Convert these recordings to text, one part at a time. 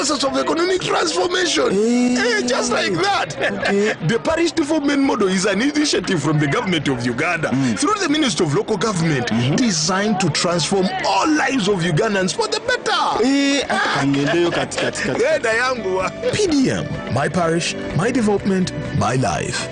process of economic transformation. Just like that. Okay. The parish development model is an initiative from the government of Uganda through the Ministry of Local Government designed to transform all lives of Ugandans for the better. PDM, my parish, my development, my life.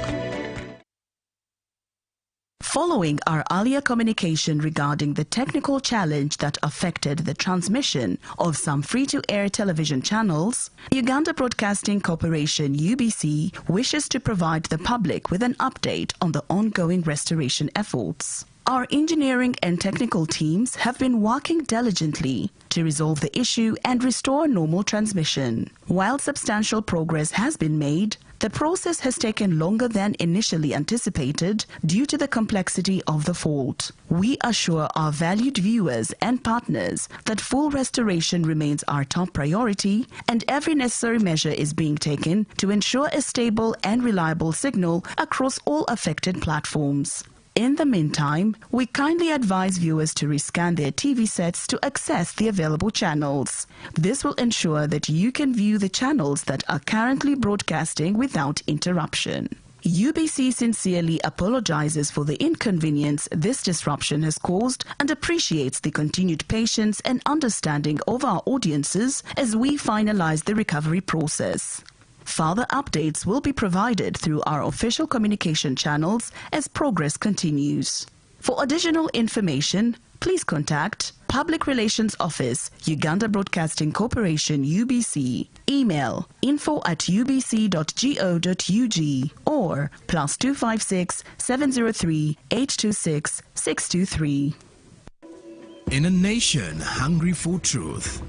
Following our earlier communication regarding the technical challenge that affected the transmission of some free-to-air television channels, Uganda Broadcasting Corporation UBC wishes to provide the public with an update on the ongoing restoration efforts. Our engineering and technical teams have been working diligently to resolve the issue and restore normal transmission. While substantial progress has been made, the process has taken longer than initially anticipated due to the complexity of the fault. We assure our valued viewers and partners that full restoration remains our top priority and every necessary measure is being taken to ensure a stable and reliable signal across all affected platforms. In the meantime, we kindly advise viewers to rescan their TV sets to access the available channels. This will ensure that you can view the channels that are currently broadcasting without interruption. UBC sincerely apologizes for the inconvenience this disruption has caused and appreciates the continued patience and understanding of our audiences as we finalize the recovery process. Further updates will be provided through our official communication channels as progress continues. For additional information, please contact Public Relations Office, Uganda Broadcasting Corporation UBC, email info@ubc.go.ug or +256 703 826 623. In a nation hungry for truth,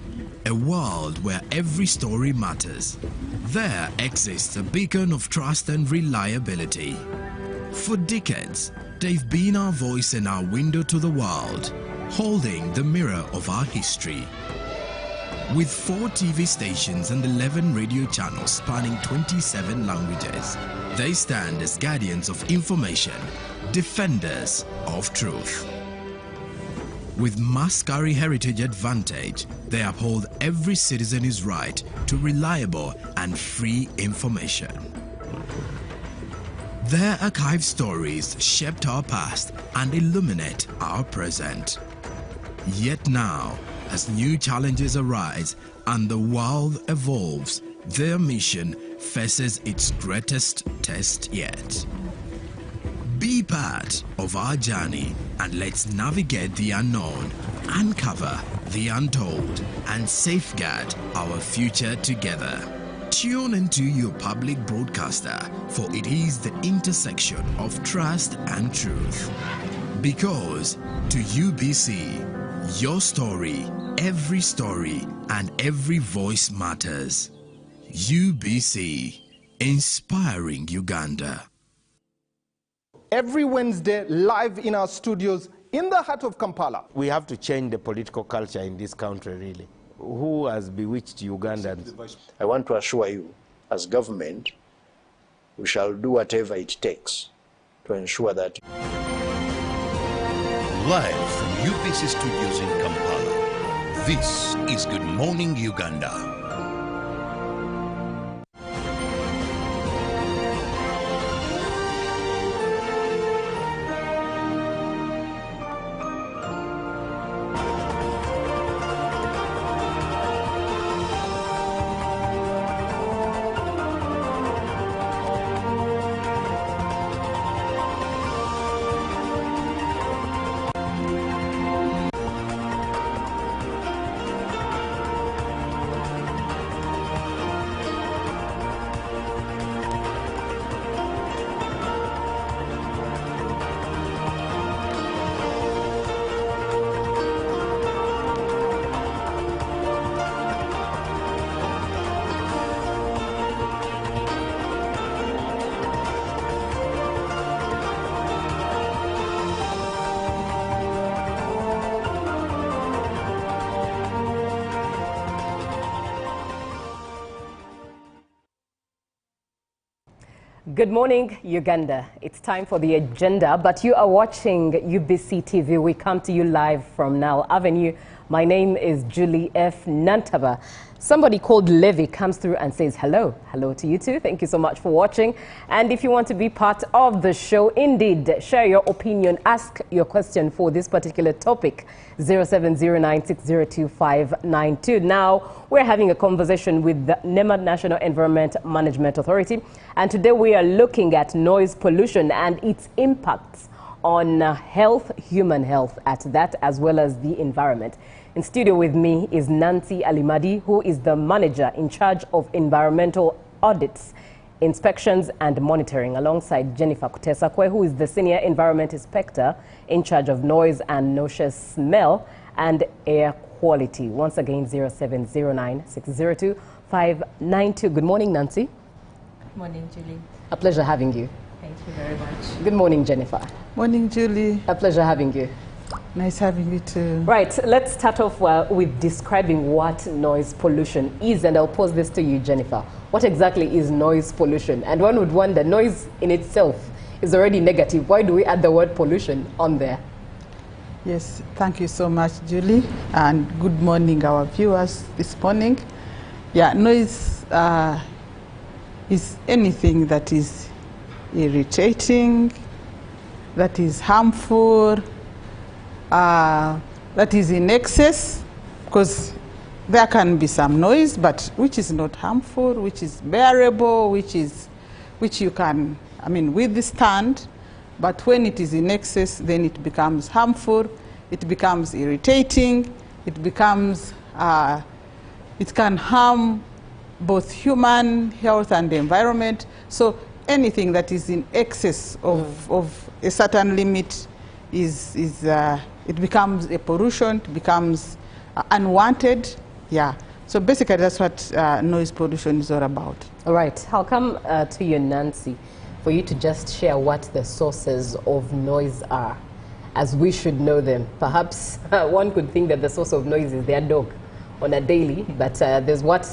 a world where every story matters, there exists a beacon of trust and reliability. For decades, they've been our voice and our window to the world, holding the mirror of our history. With 4 TV stations and 11 radio channels spanning 27 languages, they stand as guardians of information, defenders of truth. With Mascari Heritage Advantage, they uphold every citizen's right to reliable and free information. Their archived stories shaped our past and illuminate our present. Yet now, as new challenges arise and the world evolves, their mission faces its greatest test yet. Be part of our journey and let's navigate the unknown, uncover the untold, and safeguard our future together. Tune into your public broadcaster, for it is the intersection of trust and truth. Because to UBC, your story, and every voice matters. UBC, inspiring Uganda. Every Wednesday, live in our studios in the heart of Kampala. We have to change the political culture in this country, really. Who has bewitched Ugandans? I want to assure you, as government, we shall do whatever it takes to ensure that. Live from UBC Studios in Kampala, this is Good Morning Uganda. Good morning, Uganda. It's time for the agenda, but you are watching UBC TV. We come to you live from Nile Avenue My name is Julie F. Nantaba. Somebody called Levi comes through and says hello. Hello to you too. Thank you so much for watching. And if you want to be part of the show, indeed, share your opinion, ask your question for this particular topic, 0709602592. Now, we're having a conversation with the NEMA, National Environment Management Authority. And today we are looking at noise pollution and its impacts on health, human health at that, as well as the environment. In studio with me is Nancy Alimadi, who is the manager in charge of environmental audits, inspections and monitoring, alongside Jennifer Kutesakwe, who is the senior environment inspector in charge of noise and noxious smell and air quality. Once again, 0709602592. Good morning, Nancy. Good morning, Julie. A pleasure having you. Thank you very much. Good morning, Jennifer. Morning, Julie. A pleasure having you. Nice having you too. Right, let's start off with describing what noise pollution is, and I'll pose this to you, Jennifer. What exactly is noise pollution? And one would wonder, noise in itself is already negative. Why do we add the word pollution on there? Yes, thank you so much, Julie, and good morning, our viewers this morning. Yeah, noise is anything that is irritating, that is harmful, that is in excess, because there can be some noise, but which is not harmful, which is bearable, which you can, withstand. But when it is in excess, then it becomes harmful, it becomes irritating, it becomes, it can harm both human health and the environment. So anything that is in excess of a certain limit it becomes a pollution, it becomes unwanted. Yeah. So basically that's what noise pollution is all about. All right. I'll come to you, Nancy, for you to just share what the sources of noise are, as we should know them. Perhaps one could think that the source of noise is their dog on a daily, but there's what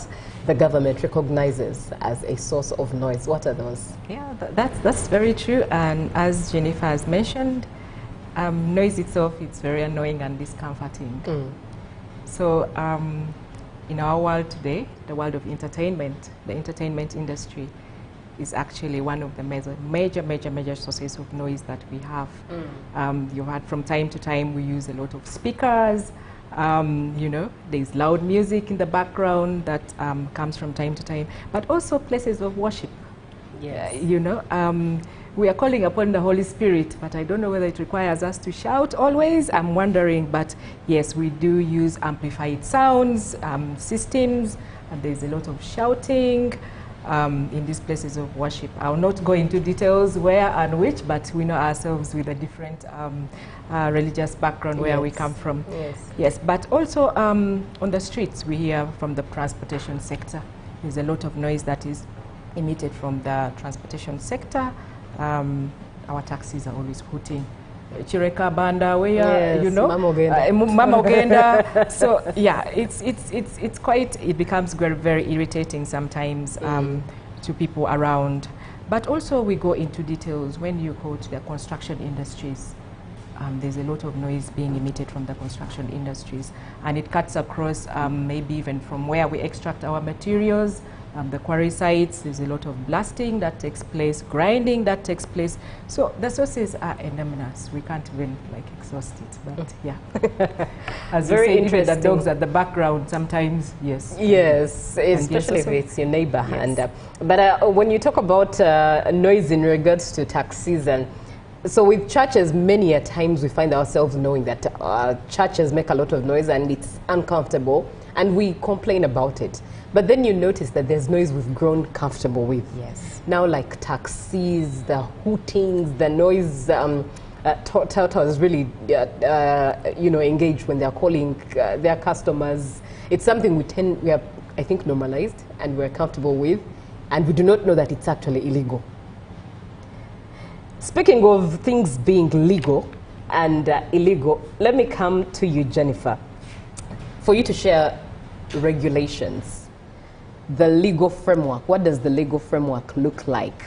the government recognizes as a source of noise. What are those? Yeah, that's very true. And as Jennifer has mentioned, noise itself is very annoying and discomforting. So in our world today, the world of entertainment, the entertainment industry is actually one of the major sources of noise that we have. You've had from time to time we use a lot of speakers. You know, there's loud music in the background that comes from time to time, but also places of worship. Yes. You know, we are calling upon the Holy Spirit, but I don't know whether it requires us to shout always. I'm wondering, but yes, we do use amplified sounds, systems, and there's a lot of shouting in these places of worship. I'll not go into details where and which, but we know ourselves with a different religious background where we come from. Yes, but also on the streets, we hear from the transportation sector. There's a lot of noise that is emitted from the transportation sector. Our taxis are always hooting. Chireka Banda, where you know, Mama Uganda. So yeah, it's quite. It becomes very irritating sometimes to people around. But also we go into details when you go to the construction industries. There's a lot of noise being emitted from the construction industries, and it cuts across maybe even from where we extract our materials. The quarry sites, there's a lot of blasting that takes place, grinding that takes place. So the sources are enormous. We can't even exhaust it, but yeah. As very interesting. The dogs at the background sometimes, yes. Yes, especially if it's your neighbor. Yes. And, but when you talk about noise in regards to taxis, and so with churches, many a times we find ourselves knowing that churches make a lot of noise and it's uncomfortable, and we complain about it. But then you notice that there's noise we've grown comfortable with. Yes. Now, like taxis, the hootings, the noise, Total really, engaged when they're calling their customers. It's something we have, I think, normalized and we're comfortable with, and we do not know that it's actually illegal. Speaking of things being legal and illegal, let me come to you, Jennifer, for you to share regulations. The legal framework. What does the legal framework look like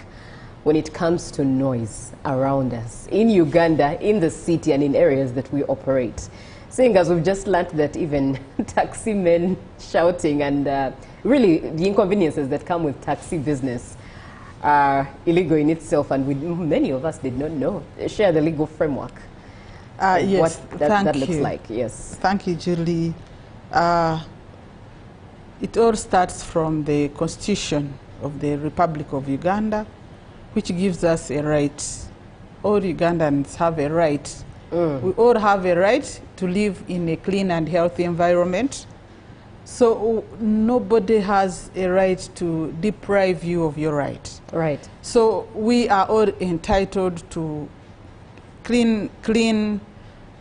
when it comes to noise around us in Uganda, in the city, and in areas that we operate? Seeing as we've just learnt that even taxi men shouting and really the inconveniences that come with taxi business are illegal in itself, and many of us did not know. Share the legal framework. Yes, what that looks you. like. Yes. Thank you, Julie. It all starts from the Constitution of the Republic of Uganda, which gives us a right. All Ugandans have a right. We all have a right to live in a clean and healthy environment. So nobody has a right to deprive you of your right. Right. So we are all entitled to a clean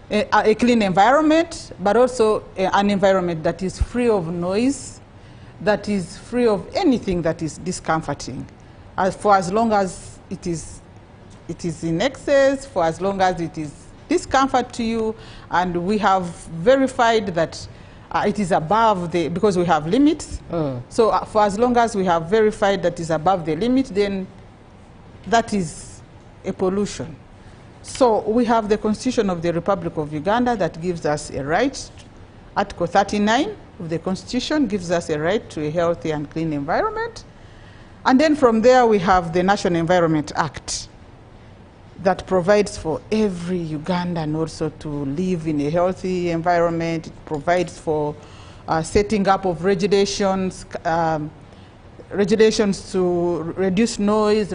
environment, but also an environment that is free of noise, that is free of anything that is discomforting, for as long as it is in excess, for as long as it is discomfort to you, and we have verified that it is above because we have limits. So for as long as we have verified that is above the limit, then that is a pollution. So we have the Constitution of the Republic of Uganda that gives us a right. Article 39 of the Constitution gives us a right to a healthy and clean environment. And then from there we have the National Environment Act that provides for every Ugandan also to live in a healthy environment. It provides for setting up of regulations, regulations to reduce noise,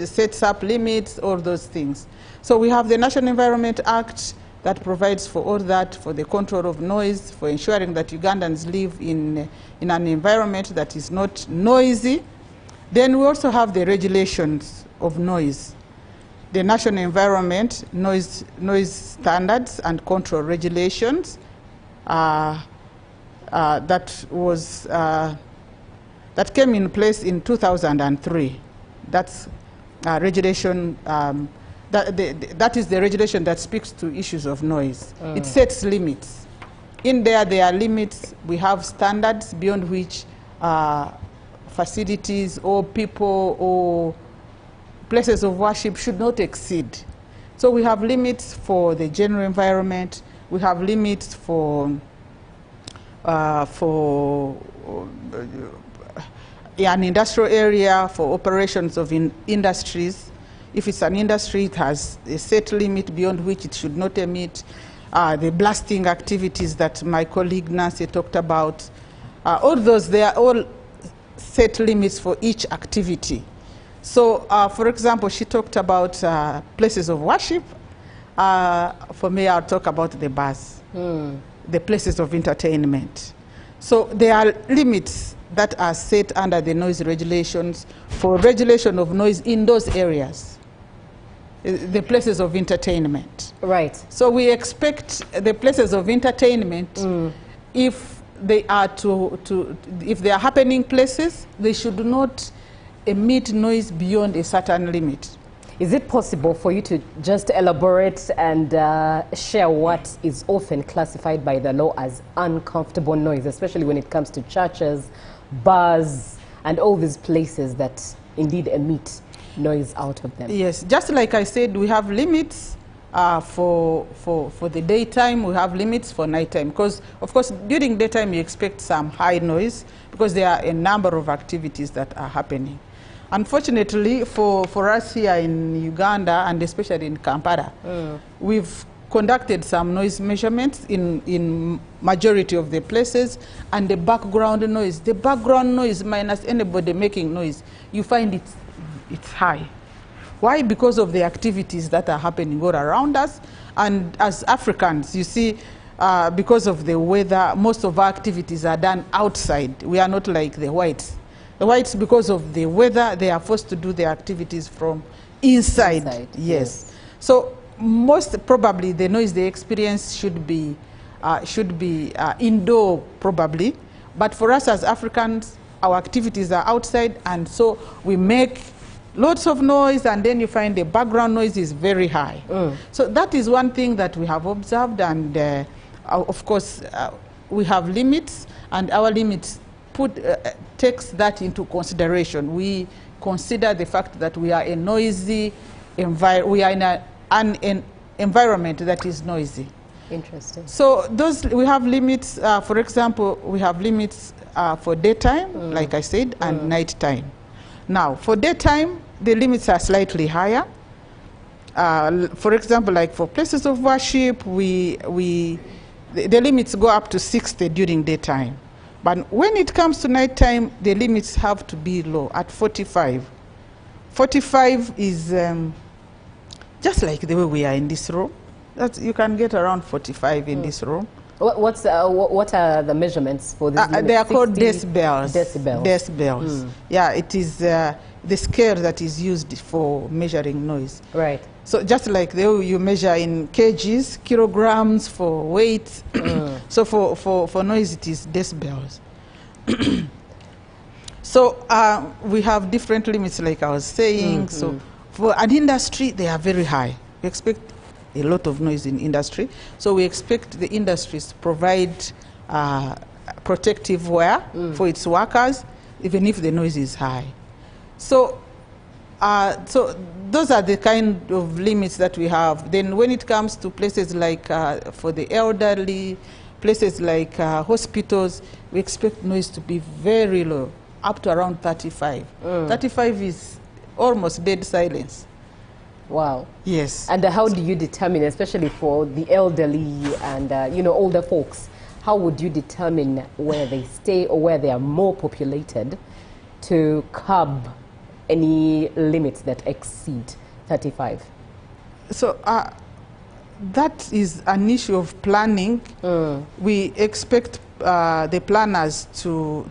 sets up limits, all those things. So we have the National Environment Act that provides for all that, for the control of noise, for ensuring that Ugandans live in an environment that is not noisy. Then we also have the regulations of noise. The National Environment Noise Standards and Control Regulations that came in place in 2003. That's regulation. That is the regulation that speaks to issues of noise. It sets limits. In there are limits. We have standards beyond which facilities or people or places of worship should not exceed. So we have limits for the general environment. We have limits for an industrial area, for operations of industries. If it's an industry, it has a set limit beyond which it should not emit. The blasting activities that my colleague Nancy talked about, all those, they are all set limits for each activity. So, for example, she talked about places of worship. For me, I'll talk about the bars, the places of entertainment. So there are limits that are set under the noise regulations for regulation of noise in those areas, the places of entertainment. Right. So we expect the places of entertainment, if they are if they are happening places, they should not emit noise beyond a certain limit. Is it possible for you to just elaborate and share what is often classified by the law as uncomfortable noise, especially when it comes to churches, bars, and all these places that indeed emit noise out of them? Yes, just like I said, we have limits for the daytime, we have limits for nighttime. Because, of course, during daytime you expect some high noise because there are a number of activities that are happening. Unfortunately, for us here in Uganda, and especially in Kampala, we've conducted some noise measurements in majority of the places, and the background noise minus anybody making noise, you find it's high. Why? Because of the activities that are happening all around us. And as Africans, you see, because of the weather, most of our activities are done outside. We are not like the whites. The whites, because of the weather, they are forced to do their activities from inside. Yes. So most probably the noise they experience should be indoor probably. But for us as Africans, our activities are outside, and so we make lots of noise, and then you find the background noise is very high. So that is one thing that we have observed, and of course we have limits, and our limits takes that into consideration. We consider the fact that we are a noisy we are in an environment that is noisy. Interesting. So we have limits. For example, we have limits for daytime, like I said, and nighttime. Now, for daytime, the limits are slightly higher. For example, like for places of worship, the limits go up to 60 during daytime. But when it comes to nighttime, the limits have to be low at 45. 45 is just like the way we are in this room. You can get around 45 in this room. What are the measurements for this? They are called decibels. Decibels. Decibels. Yeah, it is the scale that is used for measuring noise. Right. So just like the way you measure in kgs, kilograms for weight, so for noise it is decibels. So we have different limits, like I was saying. So for an industry, they are very high. We expect a lot of noise in industry. So we expect the industries to provide protective wear for its workers, even if the noise is high. So those are the kind of limits that we have. Then when it comes to places like for the elderly, places like hospitals, we expect noise to be very low, up to around 35. 35 is almost dead silence. Wow. Yes. And how do you determine, especially for the elderly and older folks, how would you determine where they stay or where they are more populated to curb any limits that exceed 35? So that is an issue of planning. We expect the planners to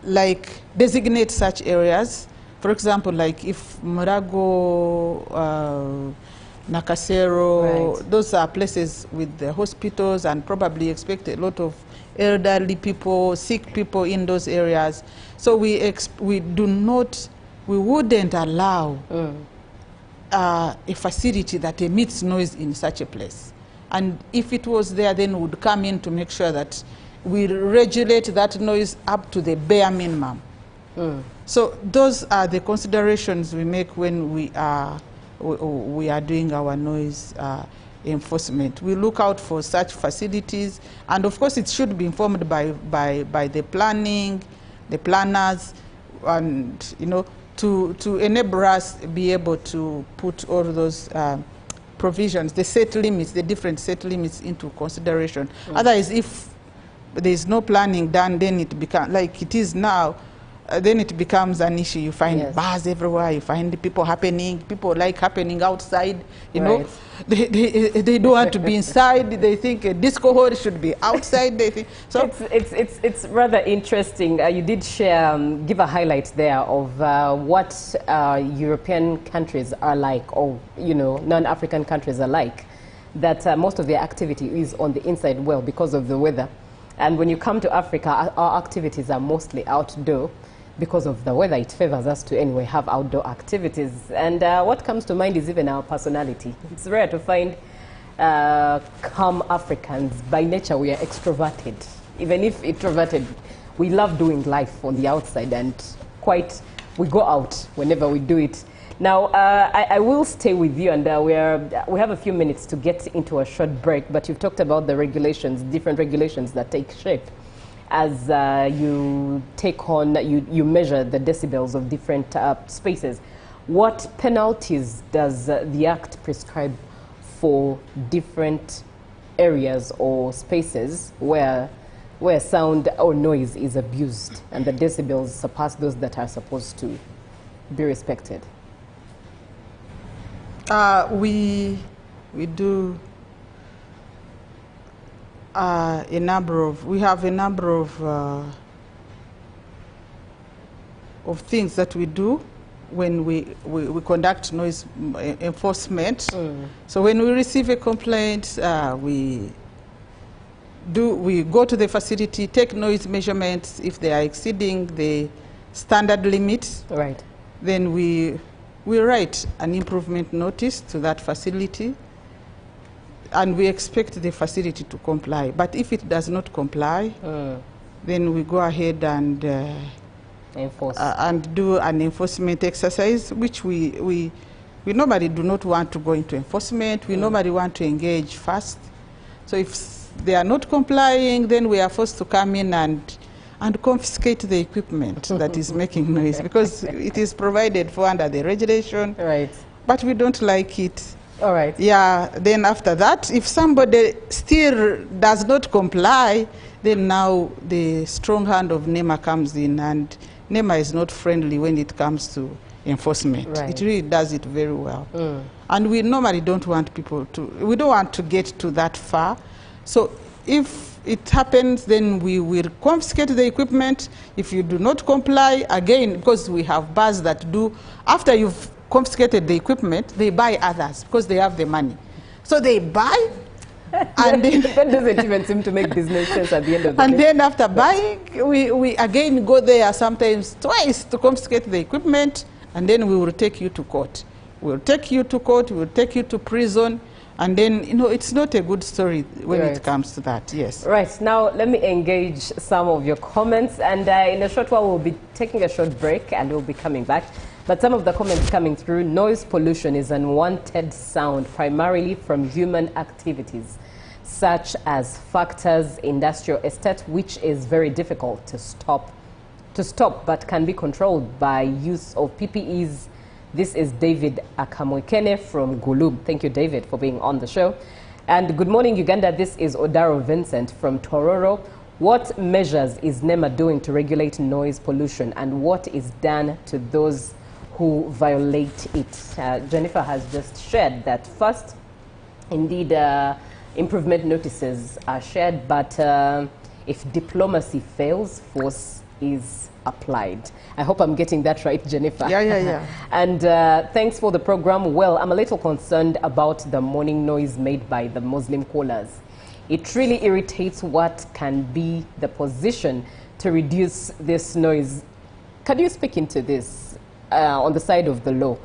like designate such areas. For example, like if Murago, Nakasero, those are places with the hospitals, and probably expect a lot of elderly people, sick people in those areas. So we wouldn't allow a facility that emits noise in such a place. And if it was there, then we would come in to make sure that we regulate that noise up to the bare minimum. So those are the considerations we make when we are doing our noise enforcement. We look out for such facilities, and of course it should be informed by the planners, and to enable us be able to put all those provisions, the set limits, the different set limits into consideration. Otherwise, if there is no planning done, then it becomes like it is now. Then it becomes an issue. You find bars everywhere. You find people like happening outside. You know, they don't want to be inside. They think a disco hall should be outside. They think so. It's rather interesting. You did give a highlight there of what European countries are like, or non-African countries are like. That most of their activity is on the inside well because of the weather, and when you come to Africa, our activities are mostly outdoor. Because of the weather, it favors us to anyway have outdoor activities. And what comes to mind is even our personality. It's rare to find calm Africans. By nature, we are extroverted. Even if introverted, we love doing life on the outside, and we go out whenever we do it. Now, I will stay with you, and we have a few minutes to get into a short break, but you've talked about the regulations, different regulations that take shape as you take on, you measure the decibels of different spaces. What penalties does the Act prescribe for different areas or spaces where sound or noise is abused and the decibels surpass those that are supposed to be respected? We do we have a number of things that we do when we conduct noise enforcement. So when we receive a complaint, we go to the facility, take noise measurements. If they are exceeding the standard limit, then we write an improvement notice to that facility, and we expect the facility to comply. But if it does not comply, then we go ahead and enforce and do an enforcement exercise, which we we normally do not want to go into enforcement. We normally want to engage first. So if they are not complying, then we are forced to come in and confiscate the equipment that is making noise, because it is provided for under the regulation. Right. But we don't like it. All right. Yeah, then after that, if somebody still does not comply, then now the strong hand of NEMA comes in, and NEMA is not friendly when it comes to enforcement. Right. It really does it very well. And we normally don't want people to, we don't want to get to that far. So if it happens, then we will confiscate the equipment. If you do not comply, again, because we have bars that do, after you've confiscated the equipment, they buy others because they have the money. So they buy, and then that doesn't even seem to make business sense at the end of the day. and then after buying, we again go there sometimes twice to confiscate the equipment, and then we will take you to court. We'll take you to court, we'll take you to prison, and then, you know, it's not a good story when it comes to that, yes. Right, now let me engage some of your comments, and in a short while we'll be taking a short break and we'll be coming back. But some of the comments coming through: noise pollution is unwanted sound primarily from human activities, such as factors, industrial estate, which is very difficult to stop, but can be controlled by use of PPEs. This is David Akamwekene from Gulub. Thank you, David, for being on the show. And good morning, Uganda. This is Odaro Vincent from Tororo. What measures is NEMA doing to regulate noise pollution, and what is done to those who violate it? Jennifer has just shared that first, indeed, improvement notices are shared, but if diplomacy fails, force is applied. I hope I'm getting that right, Jennifer. Yeah. And thanks for the program. Well, I'm a little concerned about the morning noise made by the Muslim callers. It really irritates. What can be the position to reduce this noise? Can you speak into this on the side of the law?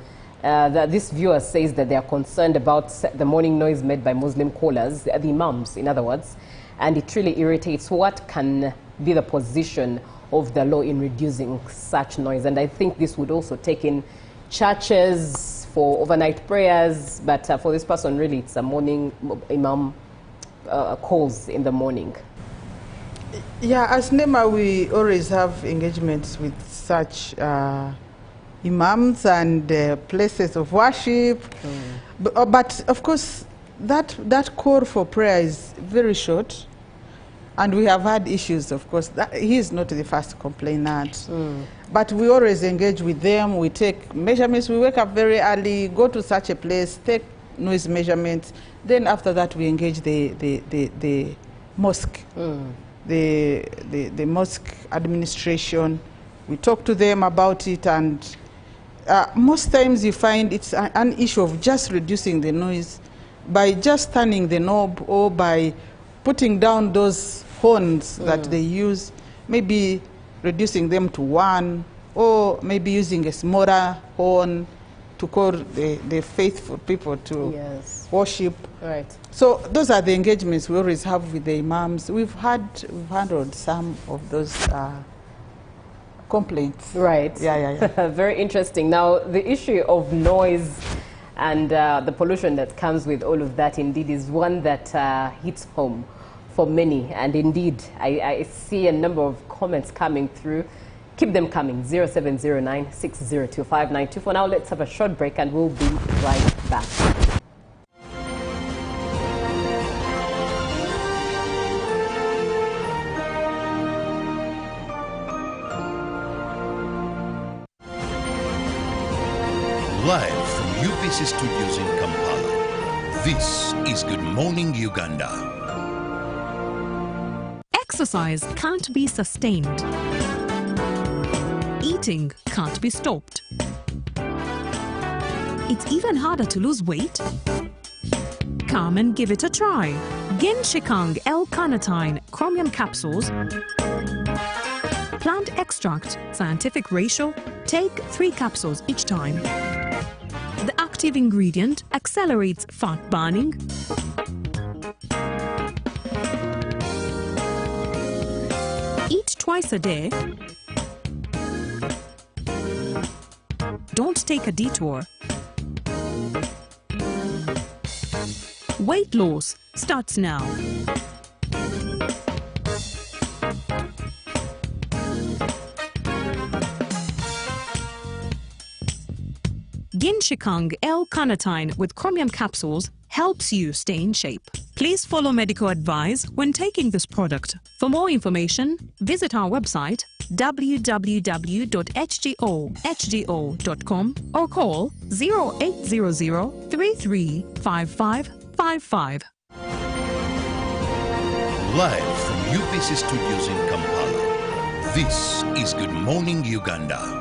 That this viewer says that they are concerned about the morning noise made by Muslim callers, the imams, in other words, and it really irritates. What can be the position of the law in reducing such noise? And I think this would also take in churches for overnight prayers, but for this person, really, it's a morning imam calls in the morning. Yeah, as NEMA, we always have engagements with such imams and places of worship. But of course, that call for prayer is very short. And we have had issues, of course. He is not the first complainant. But we always engage with them. We take measurements. We wake up very early, go to such a place, take noise measurements. Then after that, we engage the mosque, the mosque administration. We talk to them about it, and most times you find it's an issue of just reducing the noise by just turning the knob, or by putting down those horns that they use, maybe reducing them to one, or maybe using a smaller horn to call the faithful people to worship. Right. So those are the engagements we always have with the imams. We've handled some of those complaints. Right. Yeah. Very interesting. Now, the issue of noise and the pollution that comes with all of that, indeed, is one that hits home for many. And indeed, I see a number of comments coming through. Keep them coming. 0709 602 592. For now, let's have a short break and we'll be right back. Live from UBC Studios in Kampala, this is Good Morning Uganda. Exercise can't be sustained. Eating can't be stopped. It's even harder to lose weight. Come and give it a try. Genshikang L-carnitine chromium capsules. Plant extract, scientific ratio, take 3 capsules each time. The active ingredient accelerates fat burning, eat twice a day, don't take a detour, Weight loss starts now. Ginshikang L-carnitine with chromium capsules helps you stay in shape. Please follow medical advice when taking this product. For more information, visit our website www.hgo.com or call 0800 335555. Live from UBC Studios in Kampala, this is Good Morning Uganda.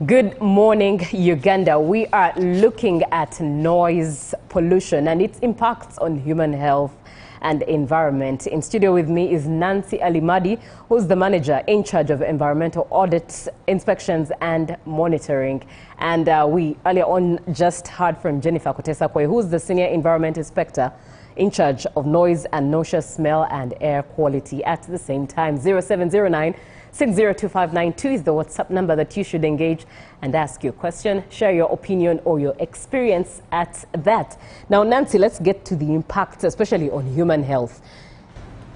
Good morning, Uganda. We are looking at noise pollution and its impacts on human health and environment. In studio with me is Nancy Alimadi, who's the manager in charge of environmental audits, inspections and monitoring. And we earlier on just heard from Jennifer Kotesakwe, who's the senior environment inspector in charge of noise and noxious smell and air quality. At the same time, 0709 602592 is the WhatsApp number that you should engage and ask your question, share your opinion or your experience at that. Now, Nancy, let's get to the impact, especially on human health.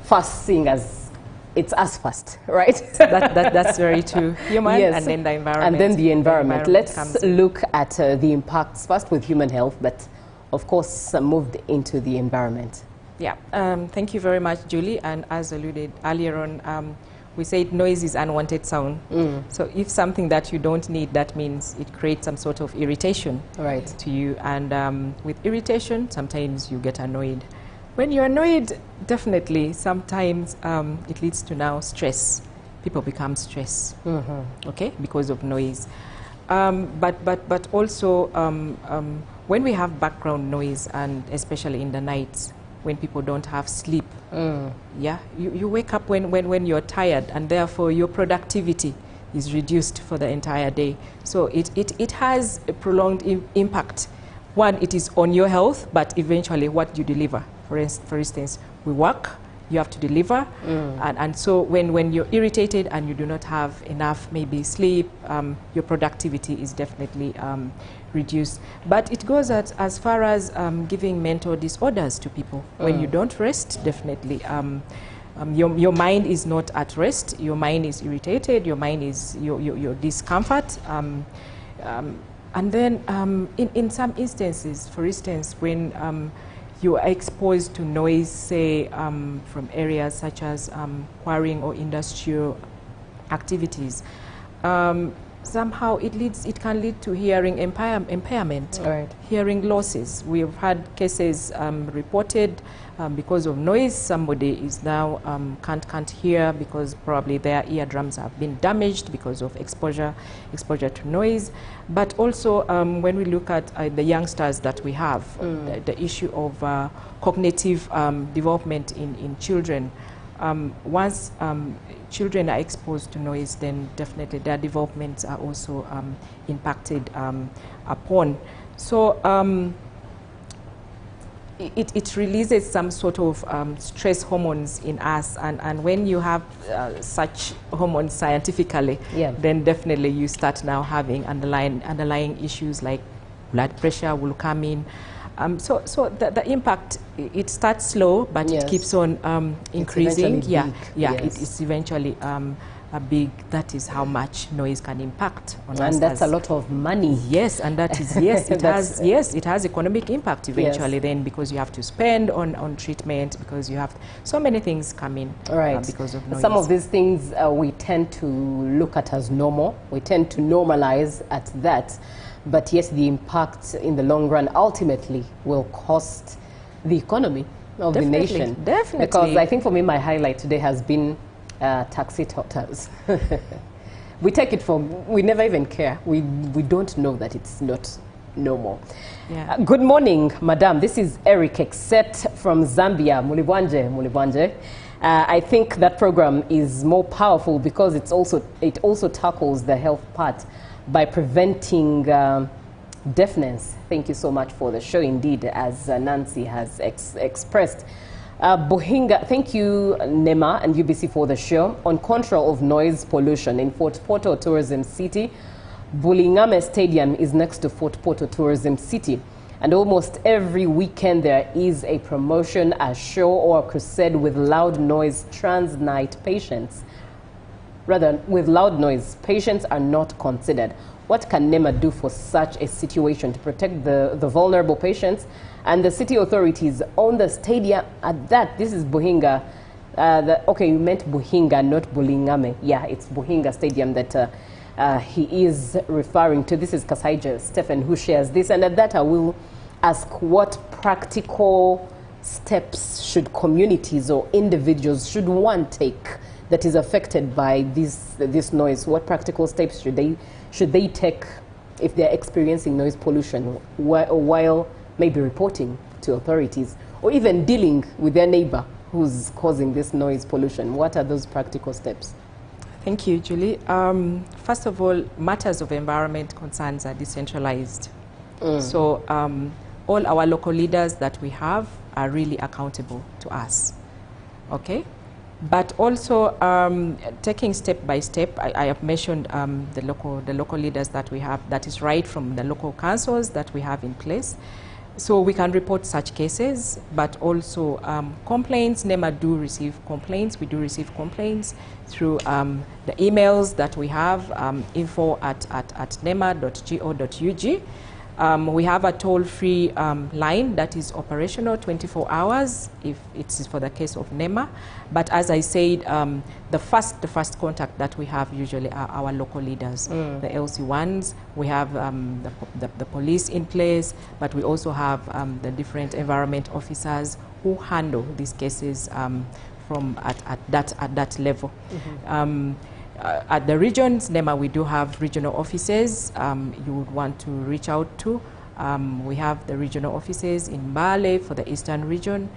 First, seeing as it's us first, right? That's very true. Human, yes. And then the environment. And then the environment. Let's look at the impacts first with human health, but of course moved into the environment. Yeah, thank you very much, Julie. And as alluded earlier on, we said noise is unwanted sound. So if something that you don't need, that means it creates some sort of irritation to you. And with irritation, sometimes you get annoyed. When you're annoyed, definitely, sometimes it leads to now stress. People become stressed, okay, because of noise. But also, when we have background noise, and especially in the nights, when people don't have sleep, yeah, you wake up when you're tired, and therefore your productivity is reduced for the entire day. So it has a prolonged impact. One, it is on your health, but eventually what you deliver. For instance, we work, you have to deliver, and so when you're irritated and you do not have enough maybe sleep, your productivity is definitely reduced. But it goes as far as giving mental disorders to people. When you don't rest, definitely your mind is not at rest, your mind is irritated, your mind is your discomfort. And then in some instances, for instance, when you are exposed to noise, say, from areas such as quarrying or industrial activities. somehow it can lead to hearing impairment, right. hearing losses. We've had cases reported because of noise. Somebody is now can't hear because probably their eardrums have been damaged because of exposure to noise. But also when we look at the youngsters that we have, the issue of cognitive development in children. Once children are exposed to noise, then definitely their developments are also impacted upon. So it releases some sort of stress hormones in us, and when you have such hormones scientifically, then definitely you start now having underlying issues like blood pressure will come in. So the impact, it starts slow, but it keeps on increasing. It is eventually big. That is how much noise can impact on us. And that's a lot of money. Yes, and that is it has economic impact eventually. Then because you have to spend on treatment, because you have so many things come in because of noise. Some of these things we tend to look at as normal. We tend to normalize at that. But yes, the impact in the long run ultimately will cost the economy of the nation. Definitely. Because I think for me, my highlight today has been taxi totters. We take it for, we never even care. We don't know that it's not normal. Yeah. Good morning, Madam. This is Eric Exet from Zambia. Mulibwanje. I think that program is more powerful because it also tackles the health part by preventing deafness. Thank you so much for the show, indeed, as Nancy has expressed. Buhinga, thank you, NEMA and UBC, for the show on control of noise pollution in Fort Portal Tourism City. Bulingame Stadium is next to Fort Portal Tourism City, and almost every weekend there is a promotion, a show, or a crusade with loud noise trans-night patients. Rather, with loud noise, patients are not considered. What can NEMA do for such a situation to protect the vulnerable patients and the city authorities on the stadium at that? This is Buhinga. Okay, you meant Buhinga, not Bulingame. Yeah, it's Buhinga Stadium that he is referring to. This is Kasaija Stephen who shares this. And at that, I will ask, what practical steps should communities or individuals, should one take that is affected by this noise? What practical steps should they take if they're experiencing noise pollution while maybe reporting to authorities or even dealing with their neighbor who's causing this noise pollution? What are those practical steps? Thank you, Julie. First of all, matters of environment concerns are decentralized. So all our local leaders that we have are really accountable to us. Okay? But also taking step by step, I have mentioned the local leaders that we have, that is right from the local councils that we have in place. So we can report such cases, but also complaints. NEMA do receive complaints. We do receive complaints through the emails that we have, info@nema.go.ug. We have a toll-free line that is operational 24 hours if it's for the case of NEMA. But as I said, the first contact that we have usually are our local leaders, the LC1s. We have the police in place, but we also have the different environment officers who handle these cases from at that level. At the regions, NEMA, we do have regional offices you would want to reach out to. We have the regional offices in Mbale for the eastern region.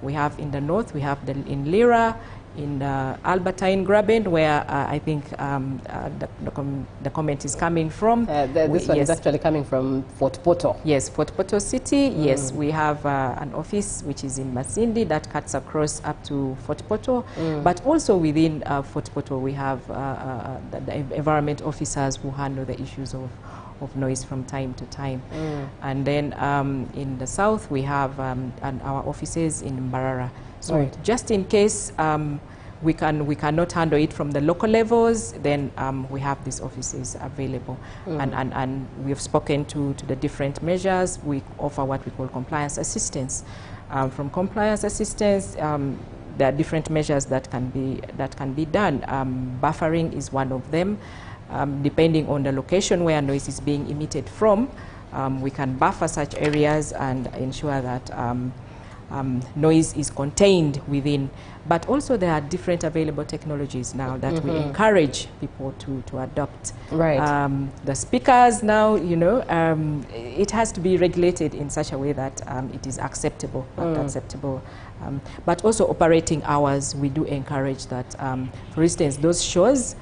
We have in the north, we have in Lira, in Albertine Graben, where I think the comment is coming from. This one is actually coming from Fort Portal. Yes, Fort Portal City. Yes, we have an office which is in Masindi that cuts across up to Fort Portal. But also within Fort Portal, we have the environment officers who handle the issues of noise from time to time. And then in the south, we have our offices in Mbarara. So just in case we cannot handle it from the local levels, then we have these offices available. And we have spoken to the different measures. We offer what we call compliance assistance. From compliance assistance, there are different measures that can be done. Buffering is one of them. depending on the location where noise is being emitted from, we can buffer such areas and ensure that noise is contained within. But also there are different available technologies now that we encourage people to adopt. Right. The speakers now, you know, it has to be regulated in such a way that it is acceptable. But also operating hours, we do encourage that. For instance, those shows,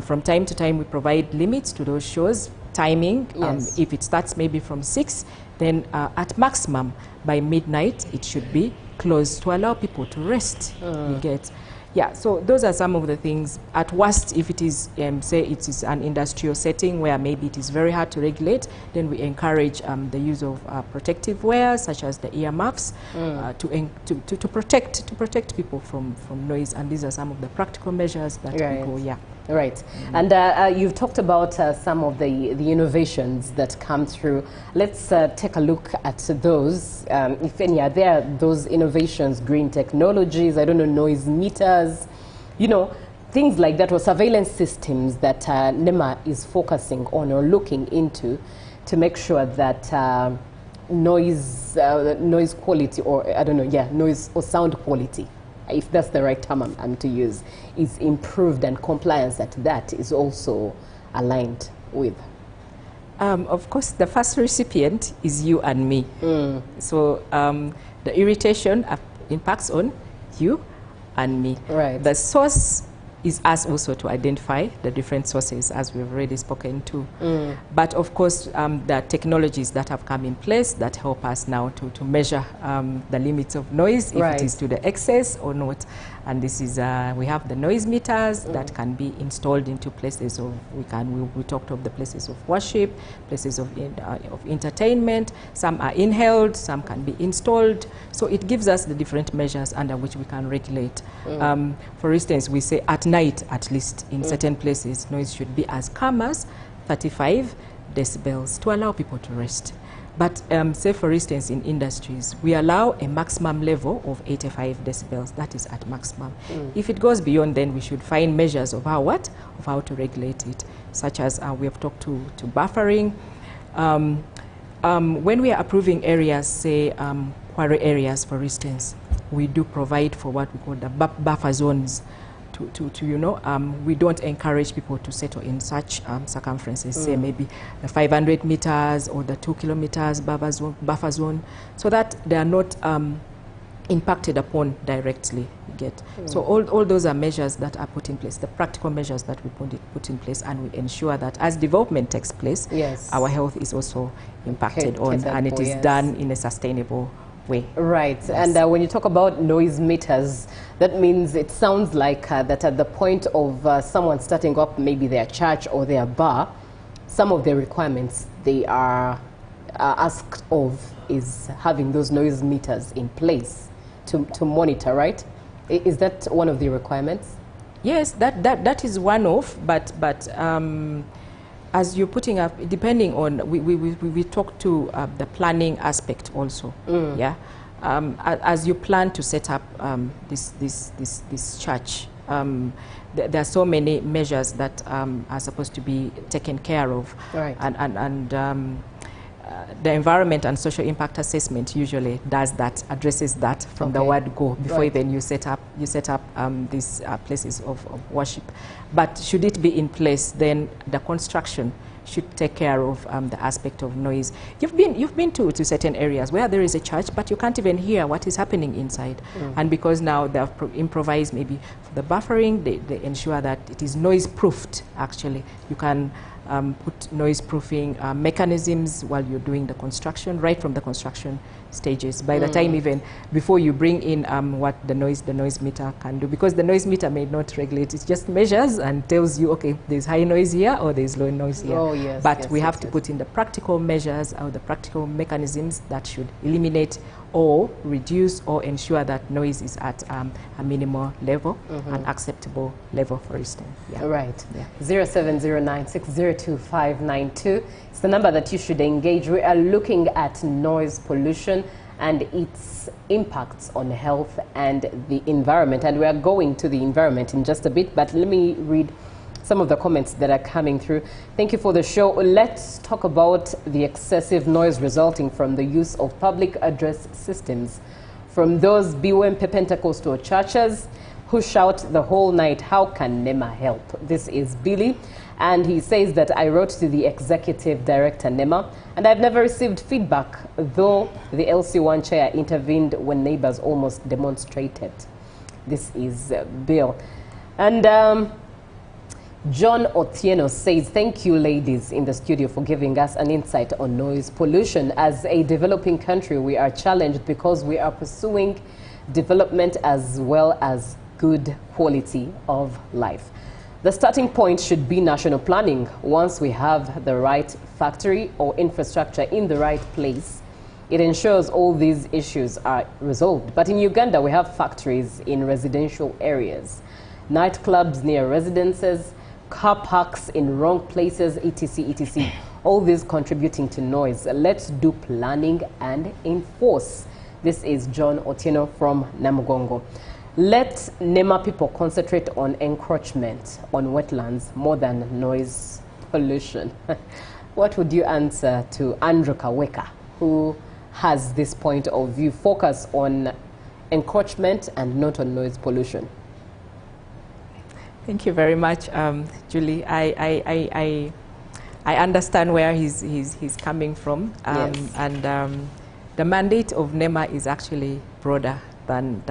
from time to time we provide limits to those shows, timing. Yes. If it starts maybe from 6, then at maximum by midnight it should be closed to allow people to rest. You get, yeah. So those are some of the things. At worst, if it is say it is an industrial setting where maybe it is very hard to regulate, then we encourage the use of protective wear such as the earmuffs to protect people from noise. And these are some of the practical measures that we go. Yeah. Right. And you've talked about some of the innovations that come through. Let's take a look at those. If any are there, those innovations, green technologies, I don't know, noise meters, you know, things like that, or surveillance systems that NEMA is focusing on or looking into to make sure that noise quality, or I don't know, yeah, noise or sound quality, if that's the right term I'm to use, is improved, and compliance at that is also aligned with? Of course, the first recipient is you and me. So the irritation impacts on you and me. Right. The source is us also to identify the different sources, as we've already spoken to. But of course, there are technologies that have come in place that help us now to measure the limits of noise, if it is to the excess or not. And this is, we have the noise meters that can be installed into places of, we talked of the places of worship, places of entertainment. Some are inhaled, some can be installed. So it gives us the different measures under which we can regulate. For instance, we say at night, at least in certain places, noise should be as calm as 35 decibels to allow people to rest. But say, for instance, in industries, we allow a maximum level of 85 decibels. That is at maximum. If it goes beyond, then we should find measures of how to regulate it, such as we have talked to buffering. When we are approving areas, say quarry areas, for instance, we do provide for what we call the buffer zones. You know, we don't encourage people to settle in such circumferences, say maybe the 500 meters or the 2 kilometers buffer zone, so that they are not impacted upon directly. You get. So all those are measures that are put in place, the practical measures that we put in place, and we ensure that as development takes place, our health is also impacted on, and it is done in a sustainable way. Right. Yes. And when you talk about noise meters, that means it sounds like that at the point of someone starting up maybe their church or their bar, some of the requirements they are asked of is having those noise meters in place to monitor, right? Is that one of the requirements? Yes, that is one of, but as you're putting up, depending on, we talk to the planning aspect also. Yeah, as you plan to set up this church, there are so many measures that are supposed to be taken care of, right. And the environment and social impact assessment usually does that, addresses that from the word go before even you set up these places of worship. But should it be in place, then the construction should take care of the aspect of noise. You've been to certain areas where there is a church, but you can't even hear what is happening inside. And because now they've improvised maybe for the buffering, they ensure that it is noise proofed. Actually, you can put noise proofing mechanisms while you're doing the construction, right from the construction stages. By the time even before you bring in what the noise meter can do, because the noise meter may not regulate, it just measures and tells you, okay, there's high noise here or there's low noise here. Oh, yes, but we have to put in the practical measures or the practical mechanisms that should eliminate or reduce or ensure that noise is at a minimal level, an acceptable level, for instance. Yeah. Right. Yeah. 0709602592. It's the number that you should engage. We are looking at noise pollution and its impacts on health and the environment. And we are going to the environment in just a bit, but let me read some of the comments that are coming through. Thank you for the show. Let's talk about the excessive noise resulting from the use of public address systems. From those BOM Pentecostal churches who shout the whole night, how can NEMA help? This is Billy, and he says that I wrote to the executive director NEMA, and I've never received feedback, though the LC1 chair intervened when neighbors almost demonstrated. This is Bill. And John Otieno says, thank you ladies in the studio for giving us an insight on noise pollution. As a developing country, we are challenged because we are pursuing development as well as good quality of life. The starting point should be national planning. Once we have the right factory or infrastructure in the right place, it ensures all these issues are resolved. But in Uganda, we have factories in residential areas, nightclubs near residences, car parks in wrong places, etc., etc. All these contributing to noise. Let's do planning and enforce. This is John Otieno from Namugongo. Let NEMA people concentrate on encroachment on wetlands more than noise pollution. What would you answer to Andrew Kaweka, who has this point of view, focus on encroachment and not on noise pollution? Thank you very much, Julie. I understand where he's coming from, Yes. and the mandate of NEMA is actually broader than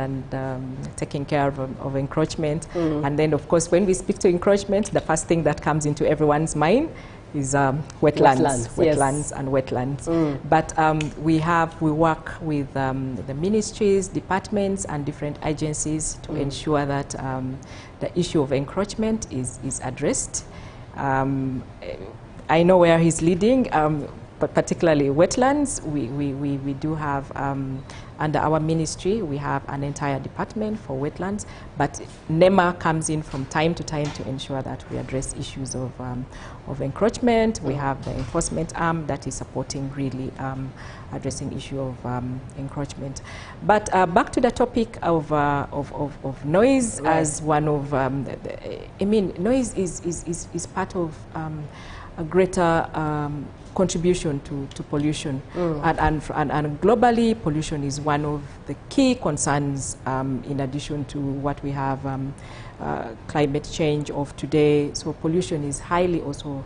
taking care of encroachment. And then, of course, when we speak to encroachment, the first thing that comes into everyone's mind is wetlands yes. and wetlands. But we work with the ministries, departments, and different agencies to ensure that the issue of encroachment is addressed. I know where he's leading, but particularly wetlands. We do have under our ministry, we have an entire department for wetlands, but NEMA comes in from time to time to ensure that we address issues of encroachment. We have the enforcement arm that is supporting really addressing issue of encroachment. But back to the topic of noise, right, as one of, I mean, noise is part of a greater contribution to pollution, and globally pollution is one of the key concerns, in addition to what we have climate change of today. So pollution is highly also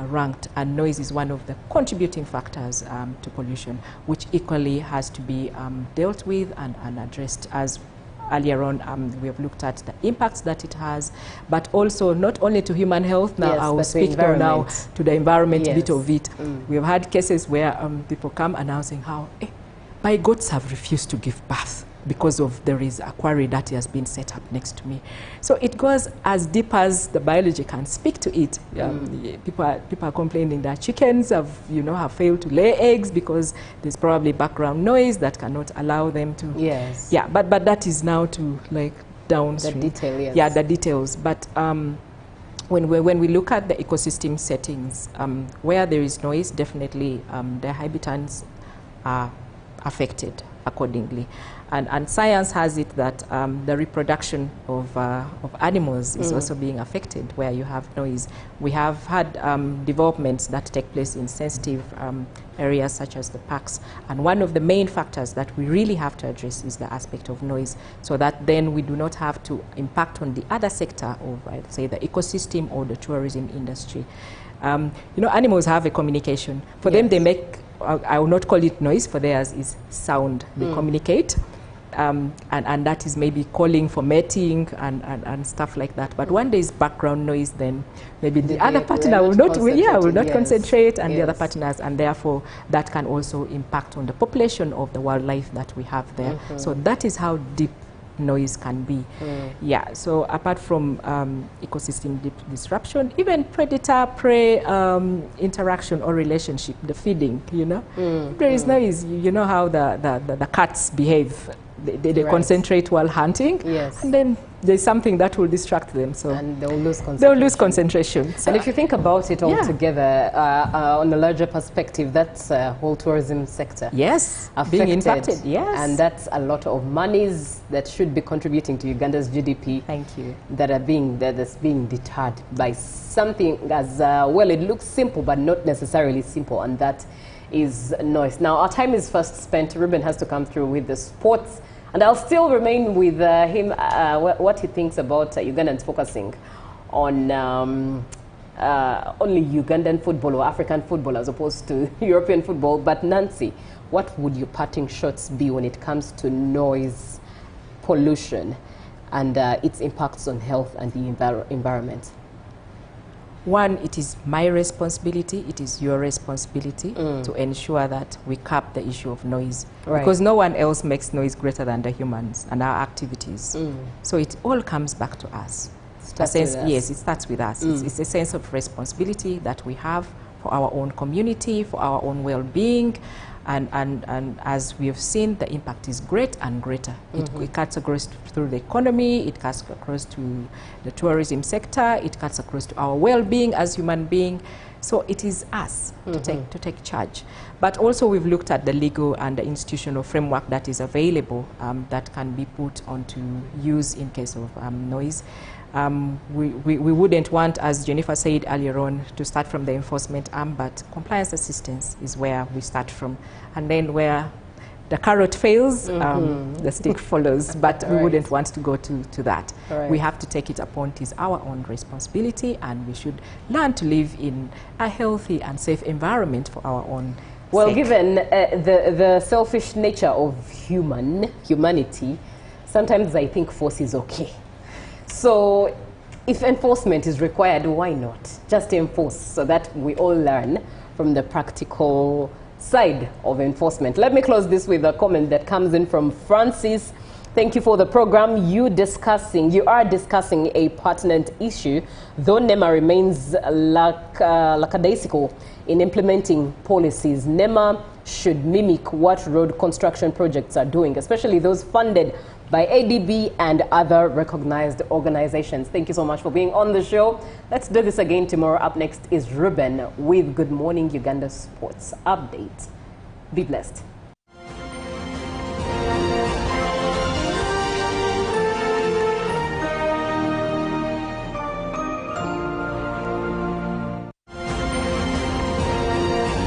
ranked, and noise is one of the contributing factors to pollution, which equally has to be dealt with and addressed. As earlier on, we have looked at the impacts that it has, but also not only to human health. Now, yes, I will speak now to the environment, yes, bit of it. We have had cases where people come announcing how my goats have refused to give birth because of there is a quarry that has been set up next to me. So it goes as deep as the biology can speak to it. People are complaining that chickens have failed to lay eggs because there's probably background noise that cannot allow them to. Yes. Yeah, but that is now to like downstream. The detail, yes. Yeah, the details. But when we look at the ecosystem settings, where there is noise, definitely the habitats are affected accordingly. And science has it that the reproduction of animals is also being affected where you have noise. We have had developments that take place in sensitive areas such as the parks. And one of the main factors that we really have to address is the aspect of noise, so that then we do not have to impact on the other sector of, say, the ecosystem or the tourism industry. Animals have a communication. For them, they make, I will not call it noise, for theirs is sound. They communicate. And that is maybe calling for mating and stuff like that. But when there is background noise, then maybe the other partner will not concentrate, and the other partners, and therefore that can also impact on the population of the wildlife that we have there. So that is how deep noise can be. Yeah, so apart from ecosystem disruption, even predator-prey interaction or relationship, the feeding, if there is noise, you know how the cats behave they concentrate while hunting. Yes. And then there's something that will distract them. So and they'll lose concentration. They'll lose concentration. So and if you think about it all together, on a larger perspective, that's whole tourism sector. Yes, affected, being impacted, yes. And that's a lot of monies that should be contributing to Uganda's GDP. Thank you. That's being deterred by something as, well, it looks simple, but not necessarily simple, and that is noise. Now, our time is first spent. Ruben has to come through with the sports, and I'll still remain with him, what he thinks about Ugandans focusing on only Ugandan football or African football as opposed to European football. But Nancy, what would your parting shots be when it comes to noise pollution and its impacts on health and the environment? One, it is my responsibility, it is your responsibility to ensure that we cap the issue of noise. Right. Because no one else makes noise greater than the humans and our activities. So it all comes back to us. Yes, it starts with us. It's a sense of responsibility that we have for our own community, for our own well-being. And as we have seen, the impact is great and greater. It cuts across through the economy, it cuts across to the tourism sector, it cuts across to our well-being as human beings. So it is us to take charge. But also we've looked at the legal and the institutional framework that is available that can be put onto use in case of noise. We wouldn't want, as Jennifer said earlier on, to start from the enforcement arm, but compliance assistance is where we start from. And then where the carrot fails, the stick follows. But we wouldn't want to go to that. We have to take it upon it is our own responsibility, and we should learn to live in a healthy and safe environment for our own sake. Given the selfish nature of humanity, sometimes I think force is okay. So if enforcement is required, why not? Just enforce so that we all learn from the practical side of enforcement. Let me close this with a comment that comes in from Francis. Thank you for the program. You are discussing a pertinent issue, though NEMA remains lackadaisical in implementing policies. NEMA should mimic what road construction projects are doing, especially those funded by ADB and other recognized organizations. Thank you so much for being on the show. Let's do this again tomorrow. Up next is Ruben with Good Morning Uganda Sports Update. Be blessed.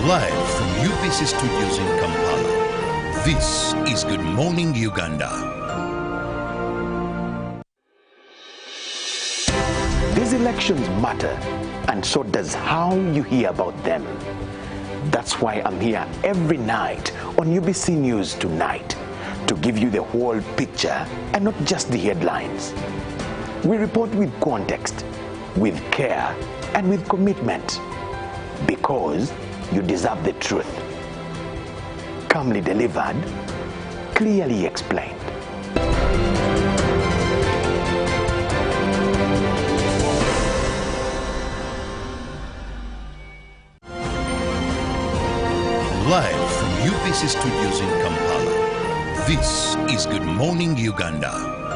Live from UBC Studios in Kampala, this is Good Morning Uganda. These elections matter, and so does how you hear about them. That's why I'm here every night on UBC News Tonight to give you the whole picture and not just the headlines. We report with context, with care, and with commitment, because you deserve the truth. Calmly delivered, clearly explained. Live from UBC Studios in Kampala, this is Good Morning Uganda.